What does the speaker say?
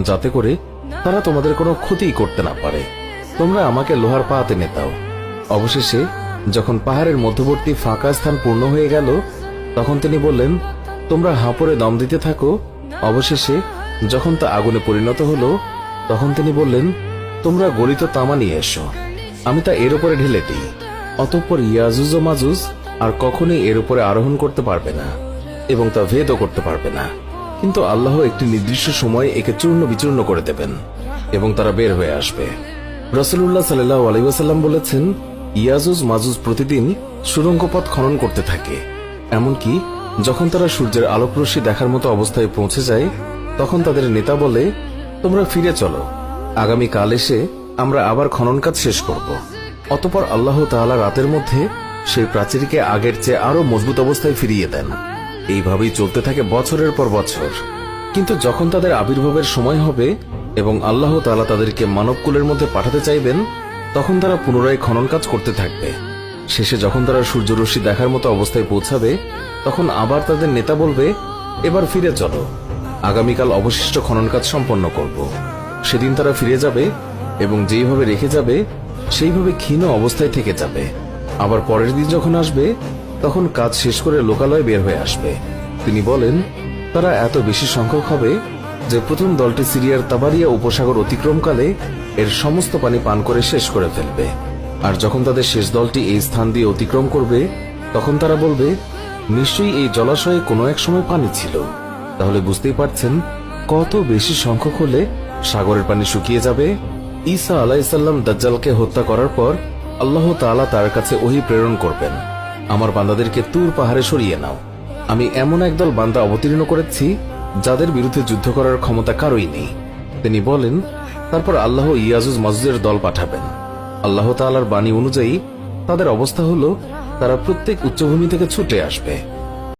যাতে করে তারা তোমাদের কোনো ক্ষতি করতে না পারে। তোমরা আমাকে লোহার পাহাতে নেতাও। অবশেষে যখন পাহাড়ের মধ্যবর্তী ফাঁকা স্থান পূর্ণ হয়ে গেল, তখন তিনি বললেন, তোমরা হাঁপড়ে দম দিতে থাকো। অবশেষে যখন তা আগুনে পরিণত হলো, তখন তিনি বললেন, তোমরা গলিত তামা নিয়ে এসো, আমি তা এর উপরে ঢেলে দিই। অতঃপর ইয়াজুজ ও মাজুজ আর কখনোই এর উপরে আরোহণ করতে পারবে না এবং তা ভেদও করতে পারবে না, কিন্তু আল্লাহ একটি নির্দিষ্ট সময় একে চূর্ণ বিচূর্ণ করে দেবেন এবং তারা বের হয়ে আসবে। রাসূলুল্লাহ সাল্লাল্লাহু আলাইহি ওয়াসাল্লাম বলেছেন, ইয়াজুজ মাজুজ প্রতিদিন সুড়ঙ্গ পথ খনন করতে থাকে। এমনকি যখন তারা সূর্যের আলোকরশ্মি দেখার মতো অবস্থায় পৌঁছে যায়, তখন তাদের নেতা বলে, তোমরা ফিরে চলো, আগামী কাল এসে আমরা আবার খনন কাজ শেষ করব। অতঃপর আল্লাহ তাআলা রাতের মধ্যে সেই প্রাচীরকে আগের চেয়ে আরো মজবুত অবস্থায় ফিরিয়ে দেন। এইভাবেই চলতে থাকে বছরের পর বছর। কিন্তু যখন তাদের আবির্ভাবের সময় হবে এবং আল্লাহ তাআলা তাদেরকে মানবকুলের মধ্যে পাঠাতে চাইবেন, তখন তারা পুনরায় খনন কাজ করতে থাকবে। শেষে যখন তারা সূর্যরশ্মি দেখার মতো অবস্থায় পৌঁছাবে, তখন আবার তাদের নেতা বলবে, এবার ফিরে চলো, আগামীকাল অবশিষ্ট খনন কাজ সম্পন্ন করব। সেদিন তারা ফিরে যাবে এবং যেইভাবে রেখে যাবে সেইভাবে ক্ষীণ অবস্থায় থেকে যাবে। আবার পরের দিন যখন আসবে, তখন কাজ শেষ করে লোকালয়ে বের হয়ে আসবে। তিনি বলেন, তারা এত বেশি সংখ্যক হবে যে প্রথম দলটি সিরিয়ার তাবারিয়া উপসাগর অতিক্রমকালে এর সমস্ত পানি পান করে শেষ করে ফেলবে। আর যখন তাদের শেষ দলটি এই স্থান দিয়ে অতিক্রম করবে, তখন তারা বলবে, নিশ্চয়ই এই জলাশয়ে কোনো এক সময় পানি ছিল। তাহলে বুঝতেই পারছেন কত বেশি সংখ্যক হলে সাগরের পানি শুকিয়ে যাবে। ঈসা আলাইহিস সালাম দাজ্জালকে হত্যা করার পর আল্লাহ তাআলা তার কাছে ওহী প্রেরণ করবেন, আমার বান্দাদেরকে তুর পাহাড়ে সরিয়ে নাও। আমি এমন একদল বান্দা অবতীর্ণ করেছি যাদের বিরুদ্ধে যুদ্ধ করার ক্ষমতা কারোই নেই। তিনি বলেন, তারপর আল্লাহ ইয়াজুজ মাজুজের দল পাঠাবেন। আল্লাহ তাআলার বাণী অনুযায়ী তাদের অবস্থা হলো, তারা প্রত্যেক উচ্চভূমি থেকে ছুটে আসবে।